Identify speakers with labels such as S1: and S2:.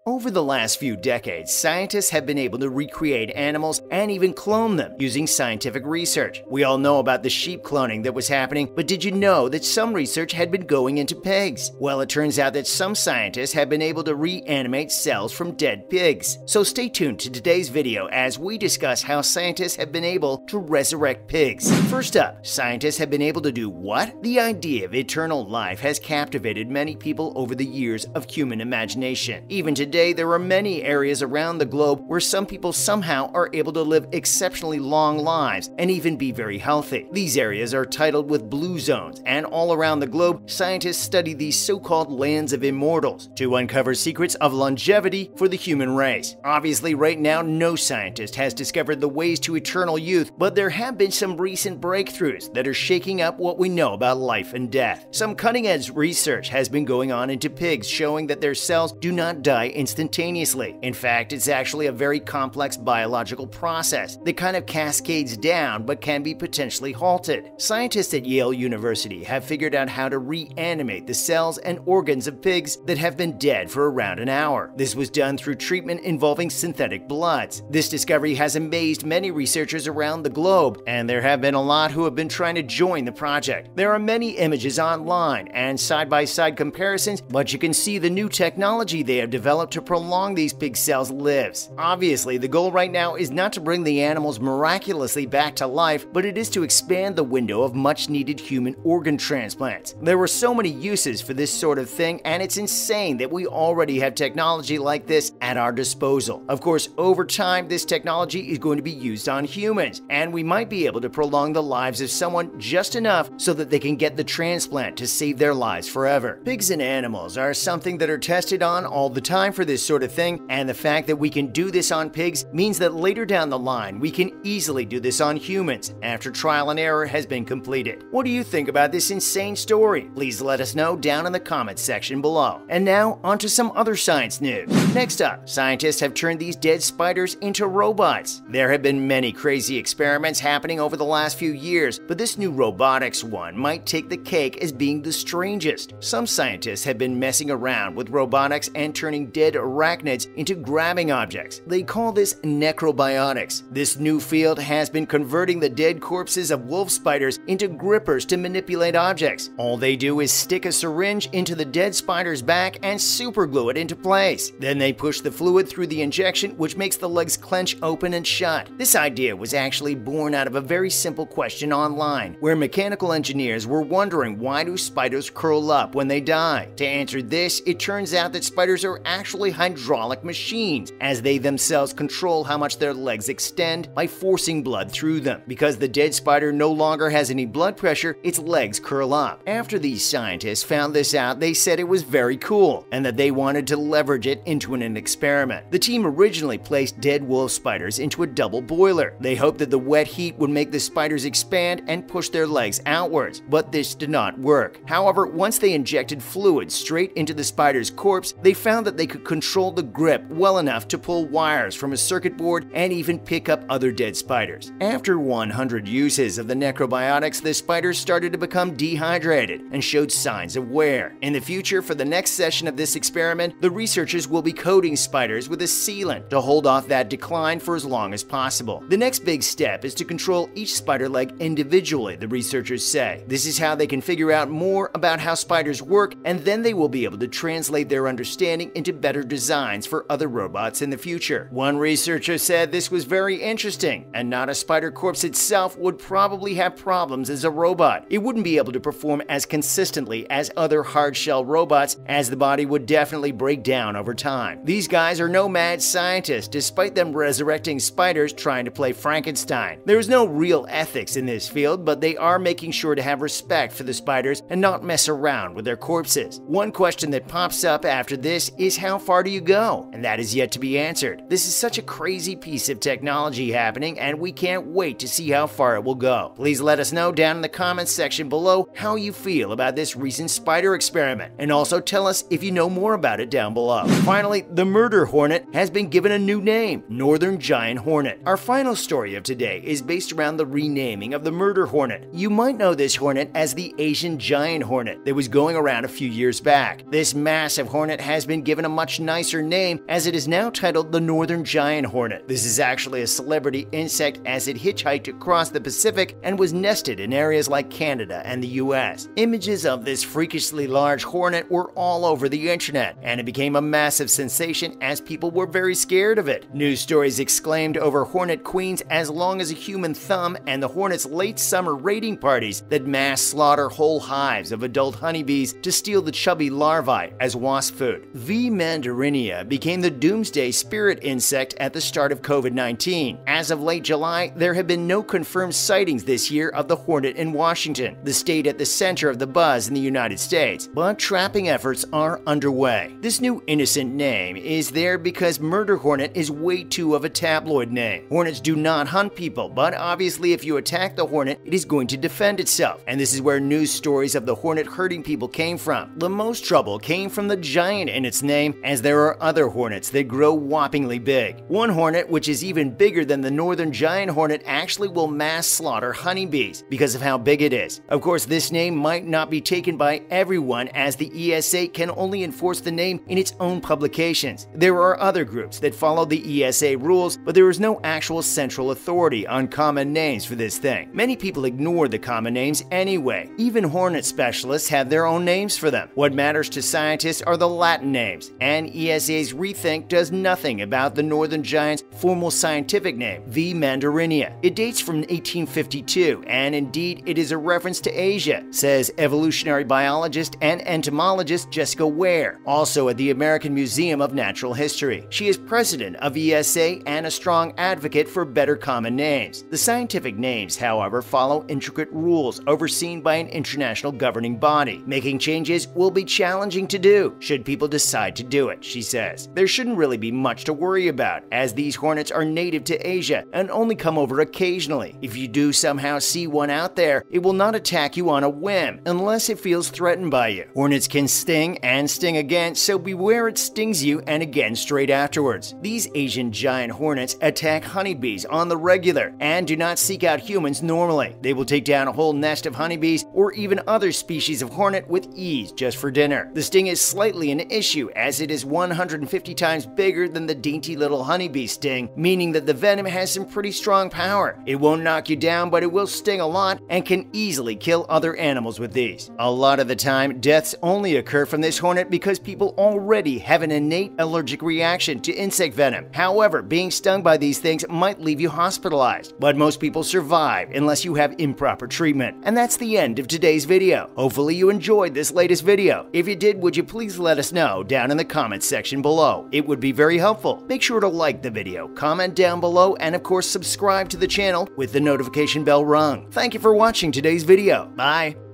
S1: Over the last few decades, scientists have been able to recreate animals and even clone them using scientific research. We all know about the sheep cloning that was happening, but did you know that some research had been going into pigs? Well, it turns out that some scientists have been able to reanimate cells from dead pigs. So stay tuned to today's video as we discuss how scientists have been able to resurrect pigs. First up, scientists have been able to do what? The idea of eternal life has captivated many people over the years of human imagination. Even today, there are many areas around the globe where some people somehow are able to live exceptionally long lives and even be very healthy. These areas are titled with blue zones, and all around the globe, scientists study these so-called lands of immortals to uncover secrets of longevity for the human race. Obviously, right now, no scientist has discovered the ways to eternal youth, but there have been some recent breakthroughs that are shaking up what we know about life and death. Some cutting-edge research has been going on into pigs showing that their cells do not die instantaneously. In fact, it's actually a very complex biological process that kind of cascades down but can be potentially halted. Scientists at Yale University have figured out how to reanimate the cells and organs of pigs that have been dead for around an hour. This was done through treatment involving synthetic bloods. This discovery has amazed many researchers around the globe, and there have been a lot who have been trying to join the project. There are many images online and side-by-side comparisons, but you can see the new technology they have developed to prolong these pig cells lives. Obviously, the goal right now is not to bring the animals miraculously back to life, but it is to expand the window of much-needed human organ transplants. There were so many uses for this sort of thing, and it's insane that we already have technology like this at our disposal. Of course, over time, this technology is going to be used on humans, and we might be able to prolong the lives of someone just enough so that they can get the transplant to save their lives forever. Pigs and animals are something that are tested on all the time for this sort of thing, and the fact that we can do this on pigs means that later down the line we can easily do this on humans after trial and error has been completed. What do you think about this insane story? Please let us know down in the comments section below. And now, on to some other science news. Next up, scientists have turned these dead spiders into robots. There have been many crazy experiments happening over the last few years, but this new robotics one might take the cake as being the strangest. Some scientists have been messing around with robotics and turning dead arachnids into grabbing objects. They call this necrobiotics. This new field has been converting the dead corpses of wolf spiders into grippers to manipulate objects. All they do is stick a syringe into the dead spider's back and superglue it into place. Then they push the fluid through the injection, which makes the legs clench open and shut. This idea was actually born out of a very simple question online, where mechanical engineers were wondering, why do spiders curl up when they die? To answer this, it turns out that spiders are actually hydraulic machines, as they themselves control how much their legs extend by forcing blood through them. Because the dead spider no longer has any blood pressure, its legs curl up. After these scientists found this out, they said it was very cool, and that they wanted to leverage it into an experiment. The team originally placed dead wolf spiders into a double boiler. They hoped that the wet heat would make the spiders expand and push their legs outwards, but this did not work. However, once they injected fluid straight into the spider's corpse, they found that they could control the grip well enough to pull wires from a circuit board and even pick up other dead spiders. After 100 uses of the necrobiotics, the spiders started to become dehydrated and showed signs of wear. In the future, for the next session of this experiment, the researchers will be coating spiders with a sealant to hold off that decline for as long as possible. The next big step is to control each spider leg individually, the researchers say. This is how they can figure out more about how spiders work, and then they will be able to translate their understanding into better designs for other robots in the future. One researcher said this was very interesting, and not a spider corpse itself would probably have problems as a robot. It wouldn't be able to perform as consistently as other hard-shell robots, as the body would definitely break down over time. These guys are no mad scientists, despite them resurrecting spiders trying to play Frankenstein. There is no real ethics in this field, but they are making sure to have respect for the spiders and not mess around with their corpses. One question that pops up after this is, how far do you go? And that is yet to be answered. This is such a crazy piece of technology happening, and we can't wait to see how far it will go. Please let us know down in the comments section below how you feel about this recent spider experiment, and also tell us if you know more about it down below. Finally, the murder hornet has been given a new name, Northern Giant Hornet. Our final story of today is based around the renaming of the murder hornet. You might know this hornet as the Asian giant hornet that was going around a few years back. This massive hornet has been given a much much nicer name as it is now titled the northern giant hornet. This is actually a celebrity insect as it hitchhiked across the Pacific and was nested in areas like Canada and the US. Images of this freakishly large hornet were all over the internet, and it became a massive sensation as people were very scared of it. News stories exclaimed over hornet queens as long as a human thumb and the hornet's late summer raiding parties that mass slaughter whole hives of adult honeybees to steal the chubby larvae as wasp food. V. mandarinia became the doomsday spirit insect at the start of COVID-19. As of late July, there have been no confirmed sightings this year of the hornet in Washington, the state at the center of the buzz in the United States, but trapping efforts are underway. This new innocent name is there because murder hornet is way too of a tabloid name. Hornets do not hunt people, but obviously if you attack the hornet, it is going to defend itself, and this is where news stories of the hornet hurting people came from. The most trouble came from the giant in its name, as there are other hornets that grow whoppingly big. One hornet, which is even bigger than the northern giant hornet, actually will mass slaughter honeybees because of how big it is. Of course, this name might not be taken by everyone, as the ESA can only enforce the name in its own publications. There are other groups that follow the ESA rules, but there is no actual central authority on common names for this thing. Many people ignore the common names anyway. Even hornet specialists have their own names for them. What matters to scientists are the Latin names, and ESA's rethink does nothing about the northern giant's formal scientific name, V. mandarinia. It dates from 1852, and indeed it is a reference to Asia, says evolutionary biologist and entomologist Jessica Ware, also at the American Museum of Natural History. She is president of ESA and a strong advocate for better common names. The scientific names, however, follow intricate rules overseen by an international governing body. Making changes will be challenging to do, should people decide to do it, she says. There shouldn't really be much to worry about, as these hornets are native to Asia and only come over occasionally. If you do somehow see one out there, it will not attack you on a whim, unless it feels threatened by you. Hornets can sting and sting again, so beware it stings you and again straight afterwards. These Asian giant hornets attack honeybees on the regular and do not seek out humans normally. They will take down a whole nest of honeybees or even other species of hornet with ease just for dinner. The sting is slightly an issue, as it is 150 times bigger than the dainty little honeybee sting, meaning that the venom has some pretty strong power. It won't knock you down, but it will sting a lot and can easily kill other animals with these. A lot of the time, deaths only occur from this hornet because people already have an innate allergic reaction to insect venom. However, being stung by these things might leave you hospitalized, but most people survive unless you have improper treatment. And that's the end of today's video. Hopefully you enjoyed this latest video. If you did, would you please let us know down in the comments section below? It would be very helpful. Make sure to like the video, comment down below, and of course subscribe to the channel with the notification bell rung. Thank you for watching today's video. Bye!